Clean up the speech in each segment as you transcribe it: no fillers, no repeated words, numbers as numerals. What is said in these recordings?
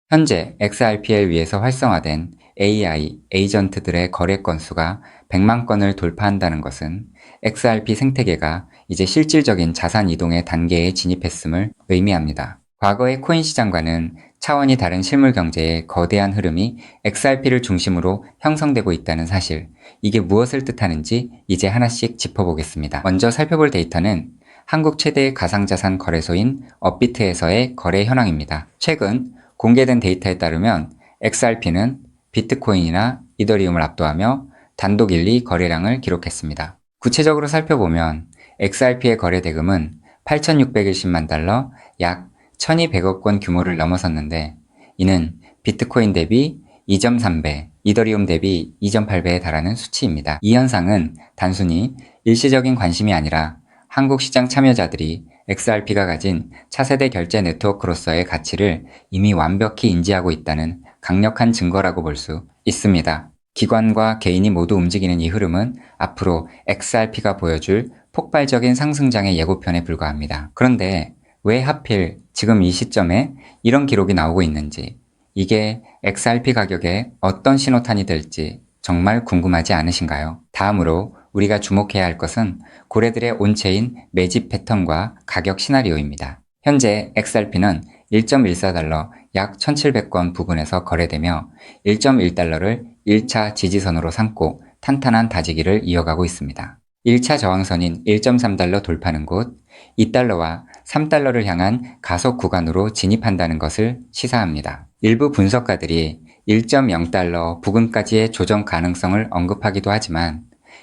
현재 XRP를 위해서 활성화된 AI 에이전트들의 거래 건수가 100만 건을 돌파한다는 것은 XRP 생태계가 이제 실질적인 자산 이동의 단계에 진입했음을 의미합니다. 과거의 코인 시장과는 차원이 다른 실물 경제의 거대한 흐름이 XRP를 중심으로 형성되고 있다는 사실, 이게 무엇을 뜻하는지 이제 하나씩 짚어보겠습니다. 먼저 살펴볼 데이터는 한국 최대의 가상자산 거래소인 업비트에서의 거래 현황입니다. 최근 공개된 데이터에 따르면 XRP는 비트코인이나 이더리움을 압도하며 단독 1위 거래량을 기록했습니다. 구체적으로 살펴보면 XRP의 거래 대금은 8,610만 달러, 약 1,200억 원 규모를 넘어섰는데, 이는 비트코인 대비 2.3배, 이더리움 대비 2.8배에 달하는 수치입니다. 이 현상은 단순히 일시적인 관심이 아니라 한국 시장 참여자들이 XRP가 가진 차세대 결제 네트워크로서의 가치를 이미 완벽히 인지하고 있다는 강력한 증거라고 볼 수 있습니다. 기관과 개인이 모두 움직이는 이 흐름은 앞으로 XRP가 보여줄 폭발적인 상승장의 예고편에 불과합니다. 그런데 왜 하필 지금 이 시점에 이런 기록이 나오고 있는지, 이게 XRP 가격에 어떤 신호탄이 될지 정말 궁금하지 않으신가요? 다음으로 우리가 주목해야 할 것은 고래들의 온체인 매집 패턴과 가격 시나리오입니다. 현재 XRP는 1.14달러 약 1,700건 부근에서 거래되며 1.1달러를 1차 지지선으로 삼고 탄탄한 다지기를 이어가고 있습니다. 1차 저항선인 1.3달러 돌파는 곧 2달러와 3달러를 향한 가속 구간으로 진입한다는 것을 시사합니다. 일부 분석가들이 1.0달러 부근까지의 조정 가능성을 언급하기도 하지만,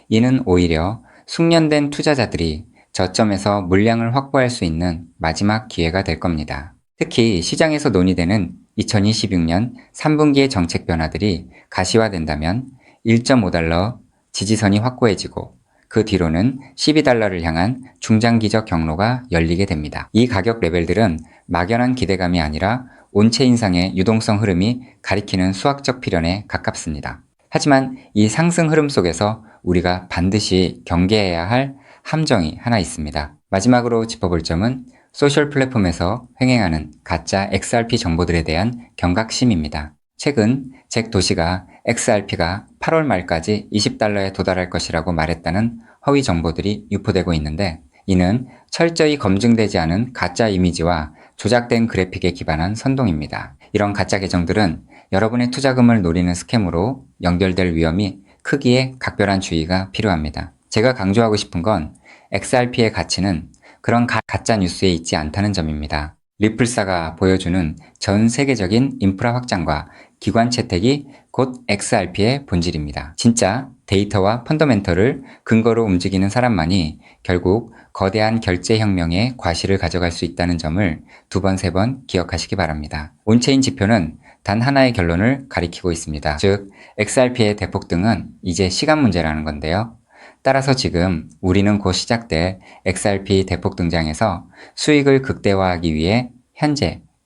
이는 오히려 숙련된 투자자들이 저점에서 물량을 확보할 수 있는 마지막 기회가 될 겁니다. 특히 시장에서 논의되는 2026년 3분기의 정책 변화들이 가시화된다면 1.5달러 지지선이 확고해지고, 그 뒤로는 12달러를 향한 중장기적 경로가 열리게 됩니다. 이 가격 레벨들은 막연한 기대감이 아니라 온체인상의 유동성 흐름이 가리키는 수학적 필연에 가깝습니다. 하지만 이 상승 흐름 속에서 우리가 반드시 경계해야 할 함정이 하나 있습니다. 마지막으로 짚어볼 점은 소셜 플랫폼에서 횡행하는 가짜 XRP 정보들에 대한 경각심입니다. 최근 잭 도시가 XRP가 8월 말까지 20달러에 도달할 것이라고 말했다는 허위 정보들이 유포되고 있는데, 이는 철저히 검증되지 않은 가짜 이미지와 조작된 그래픽에 기반한 선동입니다. 이런 가짜 계정들은 여러분의 투자금을 노리는 스캠으로 연결될 위험이 크기에 각별한 주의가 필요합니다. 제가 강조하고 싶은 건 XRP의 가치는 그런 가짜 뉴스에 있지 않다는 점입니다. 리플사가 보여주는 전 세계적인 인프라 확장과 기관 채택이 곧 XRP의 본질입니다. 진짜 데이터와 펀더멘털을 근거로 움직이는 사람만이 결국 거대한 결제혁명의 과실을 가져갈 수 있다는 점을 두 번, 세 번 기억하시기 바랍니다. 온체인 지표는 단 하나의 결론을 가리키고 있습니다. 즉, XRP의 대폭등은 이제 시간 문제라는 건데요. 따라서 지금 우리는 곧 시작될 XRP 대폭 등장에서 수익을 극대화하기 위해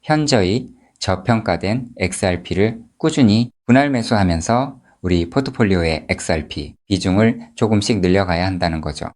현저히 저평가된 XRP를 꾸준히 분할 매수하면서 우리 포트폴리오의 XRP 비중을 조금씩 늘려가야 한다는 거죠.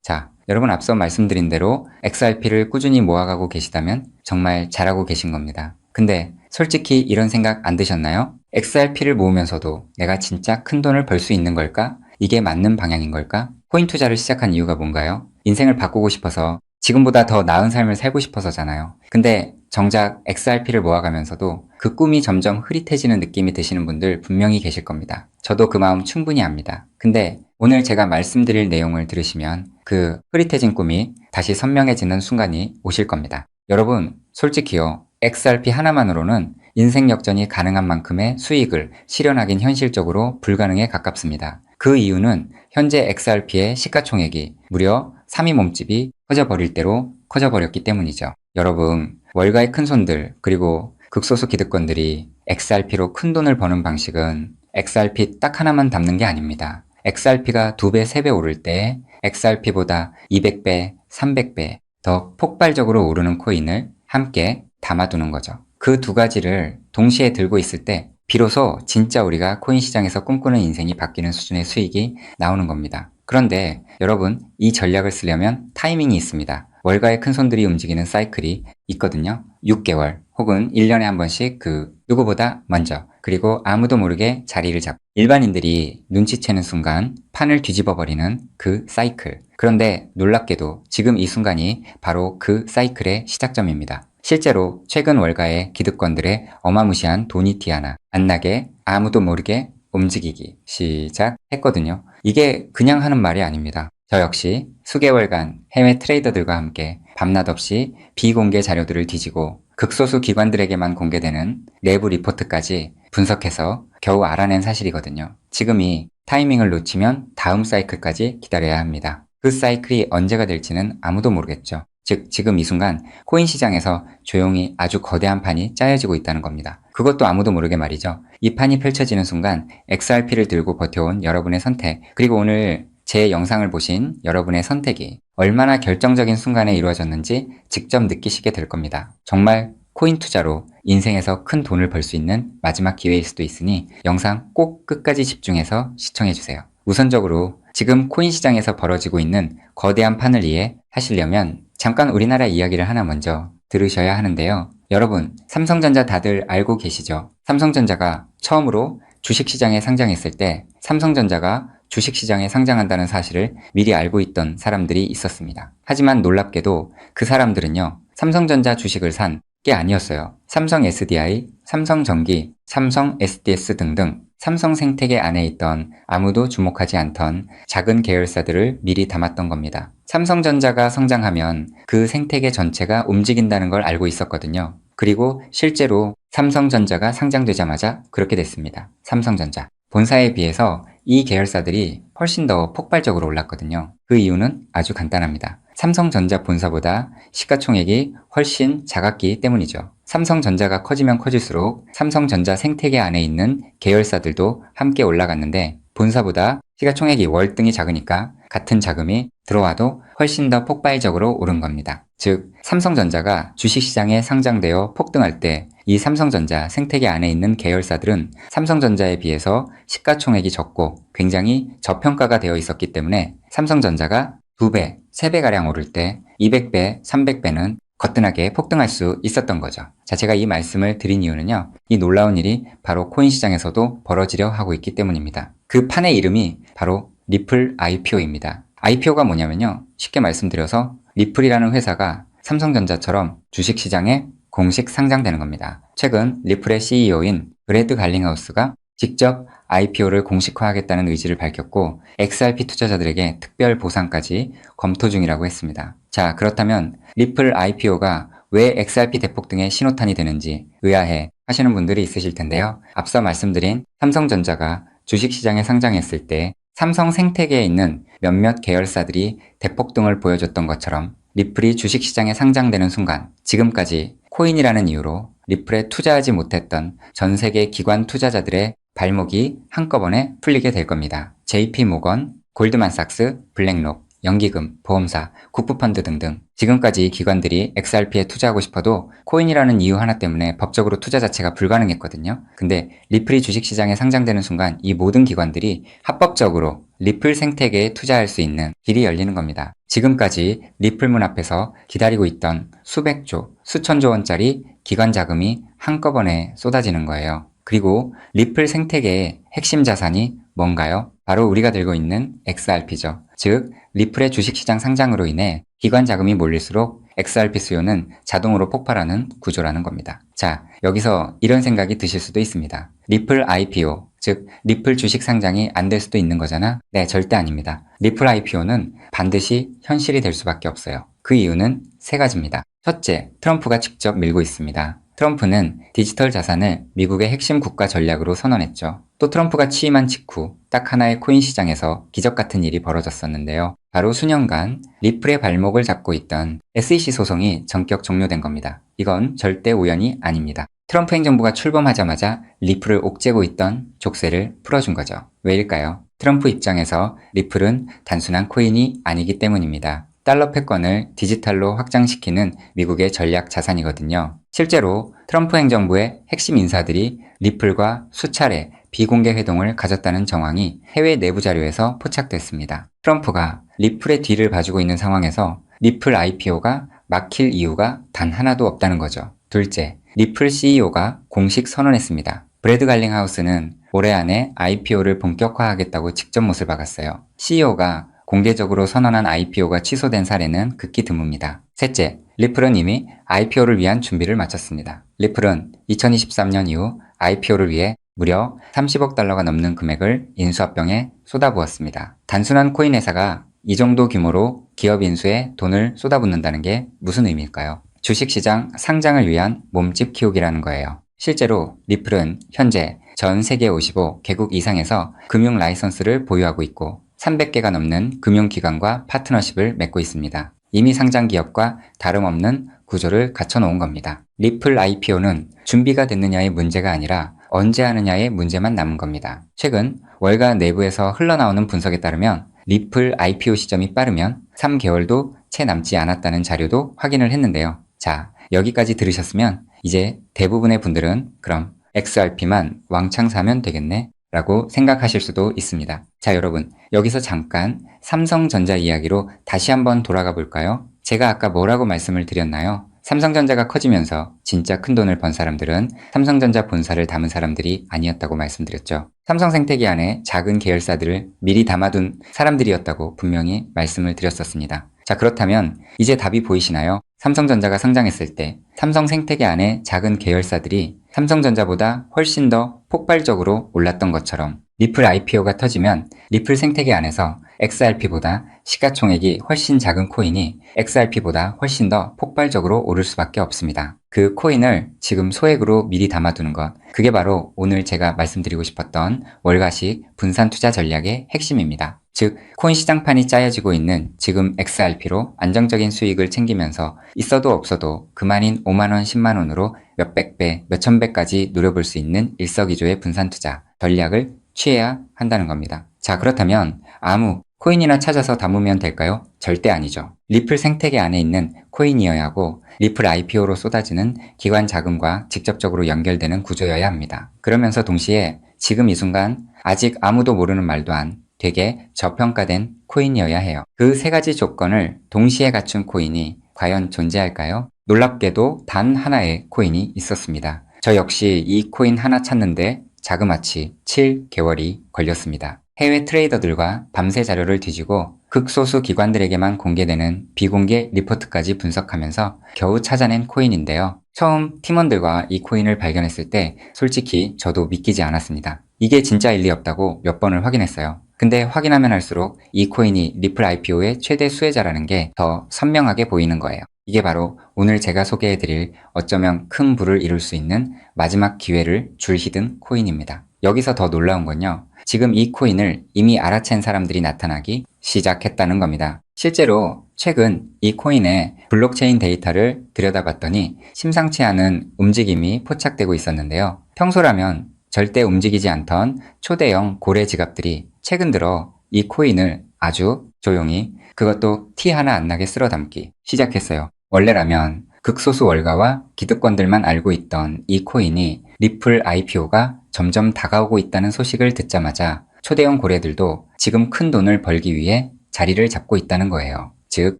자, 여러분 앞서 말씀드린 대로 XRP를 꾸준히 모아가고 계시다면 정말 잘하고 계신 겁니다. 근데 솔직히 이런 생각 안 드셨나요? XRP를 모으면서도 내가 진짜 큰 돈을 벌 수 있는 걸까? 이게 맞는 방향인 걸까? 코인 투자를 시작한 이유가 뭔가요? 인생을 바꾸고 싶어서, 지금보다 더 나은 삶을 살고 싶어서잖아요. 근데 정작 XRP를 모아가면서도 그 꿈이 점점 흐릿해지는 느낌이 드시는 분들 분명히 계실 겁니다. 저도 그 마음 충분히 압니다. 근데 오늘 제가 말씀드릴 내용을 들으시면 그 흐릿해진 꿈이 다시 선명해지는 순간이 오실 겁니다. 여러분, 솔직히요, XRP 하나만으로는 인생 역전이 가능한 만큼의 수익을 실현하긴 현실적으로 불가능에 가깝습니다. 그 이유는 현재 XRP의 시가총액이 무려 3위 몸집이 커져버릴 대로 커져버렸기 때문이죠. 여러분, 월가의 큰손들 그리고 극소수 기득권들이 XRP로 큰 돈을 버는 방식은 XRP 딱 하나만 담는 게 아닙니다. XRP가 2배, 3배 오를 때 XRP보다 200배, 300배 더 폭발적으로 오르는 코인을 함께 담아두는 거죠. 그 두 가지를 동시에 들고 있을 때 비로소 진짜 우리가 코인 시장에서 꿈꾸는 인생이 바뀌는 수준의 수익이 나오는 겁니다. 그런데 여러분, 이 전략을 쓰려면 타이밍이 있습니다. 월가의 큰손들이 움직이는 사이클이 있거든요. 6개월 혹은 1년에 한 번씩 누구보다 먼저 그리고 아무도 모르게 자리를 잡고 일반인들이 눈치채는 순간 판을 뒤집어 버리는 그 사이클. 그런데 놀랍게도 지금 이 순간이 바로 그 사이클의 시작점입니다. 실제로 최근 월가의 기득권들의 어마무시한 돈이 티 하나 안 나게 아무도 모르게 움직이기 시작했거든요. 이게 그냥 하는 말이 아닙니다. 저 역시 수개월간 해외 트레이더들과 함께 밤낮 없이 비공개 자료들을 뒤지고 극소수 기관들에게만 공개되는 내부 리포트까지 분석해서 겨우 알아낸 사실이거든요. 지금이 타이밍을 놓치면 다음 사이클까지 기다려야 합니다. 그 사이클이 언제가 될지는 아무도 모르겠죠. 즉 지금 이 순간 코인 시장에서 조용히 아주 거대한 판이 짜여지고 있다는 겁니다. 그것도 아무도 모르게 말이죠. 이 판이 펼쳐지는 순간 XRP를 들고 버텨온 여러분의 선택, 그리고 오늘 제 영상을 보신 여러분의 선택이 얼마나 결정적인 순간에 이루어졌는지 직접 느끼시게 될 겁니다. 정말 코인 투자로 인생에서 큰 돈을 벌 수 있는 마지막 기회일 수도 있으니 영상 꼭 끝까지 집중해서 시청해주세요. 우선적으로 지금 코인 시장에서 벌어지고 있는 거대한 판을 이해하시려면 잠깐 우리나라 이야기를 하나 먼저 들으셔야 하는데요. 여러분, 삼성전자 다들 알고 계시죠? 삼성전자가 처음으로 주식시장에 상장했을 때 삼성전자가 주식시장에 상장한다는 사실을 미리 알고 있던 사람들이 있었습니다. 하지만 놀랍게도 그 사람들은요, 삼성전자 주식을 산 게 아니었어요. 삼성 SDI, 삼성전기, 삼성 SDS 등등 삼성 생태계 안에 있던 아무도 주목하지 않던 작은 계열사들을 미리 담았던 겁니다. 삼성전자가 성장하면 그 생태계 전체가 움직인다는 걸 알고 있었거든요. 그리고 실제로 삼성전자가 상장되자마자 그렇게 됐습니다. 삼성전자. 본사에 비해서 이 계열사들이 훨씬 더 폭발적으로 올랐거든요. 그 이유는 아주 간단합니다. 삼성전자 본사보다 시가총액이 훨씬 작았기 때문이죠. 삼성전자가 커지면 커질수록 삼성전자 생태계 안에 있는 계열사들도 함께 올라갔는데 본사보다 시가총액이 월등히 작으니까 같은 자금이 들어와도 훨씬 더 폭발적으로 오른 겁니다. 즉, 삼성전자가 주식시장에 상장되어 폭등할 때 이 삼성전자 생태계 안에 있는 계열사들은 삼성전자에 비해서 시가총액이 적고 굉장히 저평가가 되어 있었기 때문에 삼성전자가 2배, 3배가량 오를 때 200배, 300배는 거뜬하게 폭등할 수 있었던 거죠. 자, 제가 이 말씀을 드린 이유는요. 이 놀라운 일이 바로 코인 시장에서도 벌어지려 하고 있기 때문입니다. 그 판의 이름이 바로 리플 IPO입니다. IPO가 뭐냐면요. 쉽게 말씀드려서 리플이라는 회사가 삼성전자처럼 주식시장에 공식 상장되는 겁니다. 최근 리플의 CEO인 브래드 갈링하우스가 직접 IPO를 공식화하겠다는 의지를 밝혔고 XRP 투자자들에게 특별 보상까지 검토 중이라고 했습니다. 자, 그렇다면 리플 IPO가 왜 XRP 대폭등의 신호탄이 되는지 의아해 하시는 분들이 있으실 텐데요. 앞서 말씀드린 삼성전자가 주식시장에 상장했을 때 삼성 생태계에 있는 몇몇 계열사들이 대폭등을 보여줬던 것처럼 리플이 주식시장에 상장되는 순간 지금까지 코인이라는 이유로 리플에 투자하지 못했던 전 세계 기관 투자자들의 발목이 한꺼번에 풀리게 될 겁니다. JP모건, 골드만삭스, 블랙록, 연기금, 보험사, 국부펀드 등등 지금까지 기관들이 XRP에 투자하고 싶어도 코인이라는 이유 하나 때문에 법적으로 투자 자체가 불가능했거든요. 근데 리플이 주식시장에 상장되는 순간 이 모든 기관들이 합법적으로 리플 생태계에 투자할 수 있는 길이 열리는 겁니다. 지금까지 리플문 앞에서 기다리고 있던 수백조, 수천조 원짜리 기관 자금이 한꺼번에 쏟아지는 거예요. 그리고 리플 생태계의 핵심 자산이 뭔가요? 바로 우리가 들고 있는 XRP죠. 즉, 리플의 주식시장 상장으로 인해 기관 자금이 몰릴수록 XRP 수요는 자동으로 폭발하는 구조라는 겁니다. 자, 여기서 이런 생각이 드실 수도 있습니다. 리플 IPO, 즉 리플 주식 상장이 안 될 수도 있는 거잖아? 네, 절대 아닙니다. 리플 IPO는 반드시 현실이 될 수밖에 없어요. 그 이유는 세 가지입니다. 첫째, 트럼프가 직접 밀고 있습니다. 트럼프는 디지털 자산을 미국의 핵심 국가 전략으로 선언했죠. 또 트럼프가 취임한 직후 딱 하나의 코인 시장에서 기적 같은 일이 벌어졌었는데요. 바로 수년간 리플의 발목을 잡고 있던 SEC 소송이 전격 종료된 겁니다. 이건 절대 우연이 아닙니다. 트럼프 행정부가 출범하자마자 리플을 옥죄고 있던 족쇄를 풀어준 거죠. 왜일까요? 트럼프 입장에서 리플은 단순한 코인이 아니기 때문입니다. 달러 패권을 디지털로 확장시키는 미국의 전략 자산이거든요. 실제로 트럼프 행정부의 핵심 인사들이 리플과 수차례 비공개 회동을 가졌다는 정황이 해외 내부 자료에서 포착됐습니다. 트럼프가 리플의 뒤를 봐주고 있는 상황에서 리플 IPO가 막힐 이유가 단 하나도 없다는 거죠. 둘째, 리플 CEO가 공식 선언했습니다. 브래드 갈링하우스는 올해 안에 IPO를 본격화하겠다고 직접 못을 박았어요. CEO가 공개적으로 선언한 IPO가 취소된 사례는 극히 드뭅니다. 셋째, 리플은 이미 IPO를 위한 준비를 마쳤습니다. 리플은 2023년 이후 IPO를 위해 무려 30억 달러가 넘는 금액을 인수합병에 쏟아부었습니다. 단순한 코인 회사가 이 정도 규모로 기업 인수에 돈을 쏟아붓는다는 게 무슨 의미일까요? 주식시장 상장을 위한 몸집 키우기라는 거예요. 실제로 리플은 현재 전 세계 55개국 이상에서 금융 라이선스를 보유하고 있고 300개가 넘는 금융기관과 파트너십을 맺고 있습니다. 이미 상장 기업과 다름없는 구조를 갖춰놓은 겁니다. 리플 IPO는 준비가 됐느냐의 문제가 아니라 언제 하느냐의 문제만 남은 겁니다. 최근 월가 내부에서 흘러나오는 분석에 따르면 리플 IPO 시점이 빠르면 3개월도 채 남지 않았다는 자료도 확인을 했는데요. 자, 여기까지 들으셨으면 이제 대부분의 분들은 그럼 XRP만 왕창 사면 되겠네 라고 생각하실 수도 있습니다. 자, 여러분, 여기서 잠깐 삼성전자 이야기로 다시 한번 돌아가 볼까요? 제가 아까 뭐라고 말씀을 드렸나요? 삼성전자가 커지면서 진짜 큰 돈을 번 사람들은 삼성전자 본사를 담은 사람들이 아니었다고 말씀드렸죠. 삼성생태계 안에 작은 계열사들을 미리 담아둔 사람들이었다고 분명히 말씀을 드렸었습니다. 자, 그렇다면 이제 답이 보이시나요? 삼성전자가 상장했을 때 삼성생태계 안에 작은 계열사들이 삼성전자보다 훨씬 더 폭발적으로 올랐던 것처럼 리플 IPO가 터지면 리플 생태계 안에서 XRP보다 시가총액이 훨씬 작은 코인이 XRP보다 훨씬 더 폭발적으로 오를 수밖에 없습니다. 그 코인을 지금 소액으로 미리 담아두는 것, 그게 바로 오늘 제가 말씀드리고 싶었던 월가식 분산 투자 전략의 핵심입니다. 즉, 코인 시장판이 짜여지고 있는 지금 XRP로 안정적인 수익을 챙기면서 있어도 없어도 그만인 5만원, 10만원으로 몇백 배, 몇천 배까지 노려볼 수 있는 일석이조의 분산 투자 전략을 취해야 한다는 겁니다. 자, 그렇다면 아무 코인이나 찾아서 담으면 될까요? 절대 아니죠. 리플 생태계 안에 있는 코인이어야 하고 리플 IPO로 쏟아지는 기관 자금과 직접적으로 연결되는 구조여야 합니다. 그러면서 동시에 지금 이 순간 아직 아무도 모르는 말도 안 되게 저평가된 코인이어야 해요. 그 세 가지 조건을 동시에 갖춘 코인이 과연 존재할까요? 놀랍게도 단 하나의 코인이 있었습니다. 저 역시 이 코인 하나 찾는데 자그마치 7개월이 걸렸습니다. 해외 트레이더들과 밤새 자료를 뒤지고 극소수 기관들에게만 공개되는 비공개 리포트까지 분석하면서 겨우 찾아낸 코인인데요. 처음 팀원들과 이 코인을 발견했을 때 솔직히 저도 믿기지 않았습니다. 이게 진짜일 리 없다고 몇 번을 확인했어요. 근데 확인하면 할수록 이 코인이 리플 IPO의 최대 수혜자라는 게 더 선명하게 보이는 거예요. 이게 바로 오늘 제가 소개해드릴 어쩌면 큰 부를 이룰 수 있는 마지막 기회를 줄히든 코인입니다. 여기서 더 놀라운 건요. 지금 이 코인을 이미 알아챈 사람들이 나타나기 시작했다는 겁니다. 실제로 최근 이 코인의 블록체인 데이터를 들여다봤더니 심상치 않은 움직임이 포착되고 있었는데요. 평소라면 절대 움직이지 않던 초대형 고래 지갑들이 최근 들어 이 코인을 아주 조용히 그것도 티 하나 안 나게 쓸어 담기 시작했어요. 원래라면 극소수 월가와 기득권들만 알고 있던 이 코인이 리플 IPO가 점점 다가오고 있다는 소식을 듣자마자 초대형 고래들도 지금 큰 돈을 벌기 위해 자리를 잡고 있다는 거예요. 즉,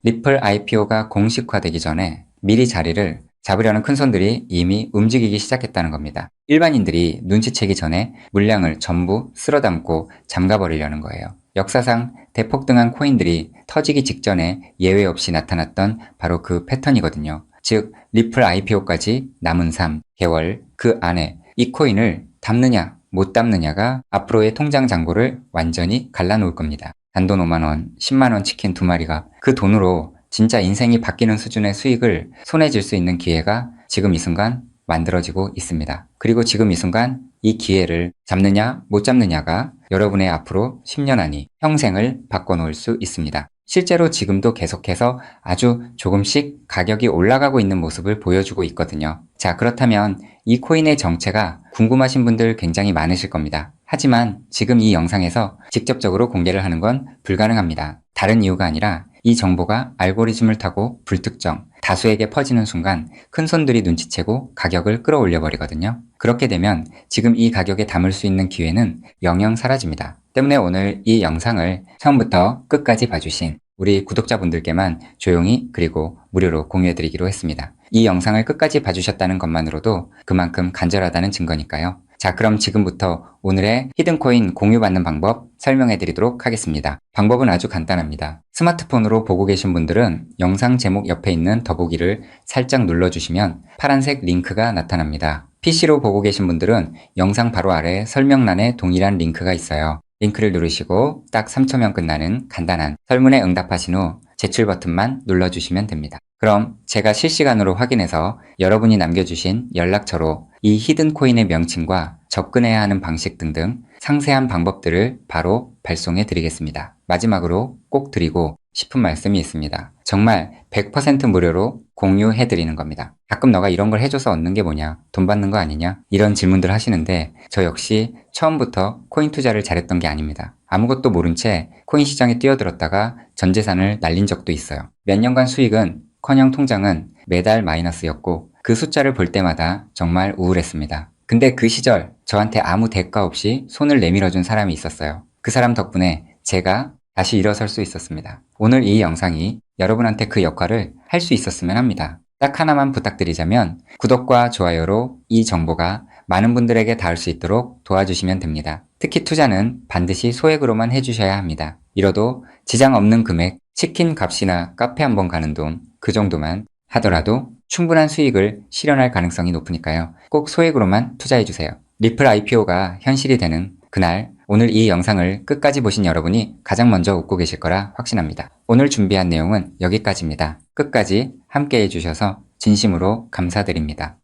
리플 IPO가 공식화되기 전에 미리 자리를 잡으려는 큰손들이 이미 움직이기 시작했다는 겁니다. 일반인들이 눈치채기 전에 물량을 전부 쓸어담고 잠가버리려는 거예요. 역사상 대폭등한 코인들이 터지기 직전에 예외 없이 나타났던 바로 그 패턴이거든요. 즉, 리플 IPO까지 남은 3개월 그 안에 이 코인을 담느냐 못 담느냐가 앞으로의 통장 잔고를 완전히 갈라놓을 겁니다. 단돈 5만원, 10만원 치킨 2마리가 그 돈으로 진짜 인생이 바뀌는 수준의 수익을 손에 쥘 수 있는 기회가 지금 이 순간 만들어지고 있습니다. 그리고 지금 이 순간 이 기회를 잡느냐 못 잡느냐가 여러분의 앞으로 10년 안이 평생을 바꿔놓을 수 있습니다. 실제로 지금도 계속해서 아주 조금씩 가격이 올라가고 있는 모습을 보여주고 있거든요. 자, 그렇다면 이 코인의 정체가 궁금하신 분들 굉장히 많으실 겁니다. 하지만 지금 이 영상에서 직접적으로 공개를 하는 건 불가능합니다. 다른 이유가 아니라 이 정보가 알고리즘을 타고 불특정, 다수에게 퍼지는 순간 큰손들이 눈치채고 가격을 끌어올려 버리거든요. 그렇게 되면 지금 이 가격에 담을 수 있는 기회는 영영 사라집니다. 때문에 오늘 이 영상을 처음부터 끝까지 봐주신 우리 구독자분들께만 조용히 그리고 무료로 공유해드리기로 했습니다. 이 영상을 끝까지 봐주셨다는 것만으로도 그만큼 간절하다는 증거니까요. 자, 그럼 지금부터 오늘의 히든코인 공유받는 방법 설명해 드리도록 하겠습니다. 방법은 아주 간단합니다. 스마트폰으로 보고 계신 분들은 영상 제목 옆에 있는 더보기를 살짝 눌러주시면 파란색 링크가 나타납니다. PC로 보고 계신 분들은 영상 바로 아래 설명란에 동일한 링크가 있어요. 링크를 누르시고 딱 3초면 끝나는 간단한 설문에 응답하신 후 제출 버튼만 눌러주시면 됩니다. 그럼 제가 실시간으로 확인해서 여러분이 남겨주신 연락처로 이 히든코인의 명칭과 접근해야 하는 방식 등등 상세한 방법들을 바로 발송해 드리겠습니다. 마지막으로 꼭 드리고 싶은 말씀이 있습니다. 정말 100% 무료로 공유해 드리는 겁니다. 가끔 너가 이런 걸 해줘서 얻는 게 뭐냐? 돈 받는 거 아니냐? 이런 질문들 하시는데 저 역시 처음부터 코인 투자를 잘했던 게 아닙니다. 아무것도 모른 채 코인 시장에 뛰어들었다가 전 재산을 날린 적도 있어요. 몇 년간 수익은 커녕 통장은 매달 마이너스였고 그 숫자를 볼 때마다 정말 우울했습니다. 근데 그 시절 저한테 아무 대가 없이 손을 내밀어준 사람이 있었어요. 그 사람 덕분에 제가 다시 일어설 수 있었습니다. 오늘 이 영상이 여러분한테 그 역할을 할 수 있었으면 합니다. 딱 하나만 부탁드리자면 구독과 좋아요로 이 정보가 많은 분들에게 닿을 수 있도록 도와주시면 됩니다. 특히 투자는 반드시 소액으로만 해주셔야 합니다. 이뤄도 지장 없는 금액, 치킨 값이나 카페 한번 가는 돈, 그 정도만 하더라도 충분한 수익을 실현할 가능성이 높으니까요. 꼭 소액으로만 투자해주세요. 리플 IPO가 현실이 되는 그날, 오늘 이 영상을 끝까지 보신 여러분이 가장 먼저 웃고 계실 거라 확신합니다. 오늘 준비한 내용은 여기까지입니다. 끝까지 함께 해주셔서 진심으로 감사드립니다.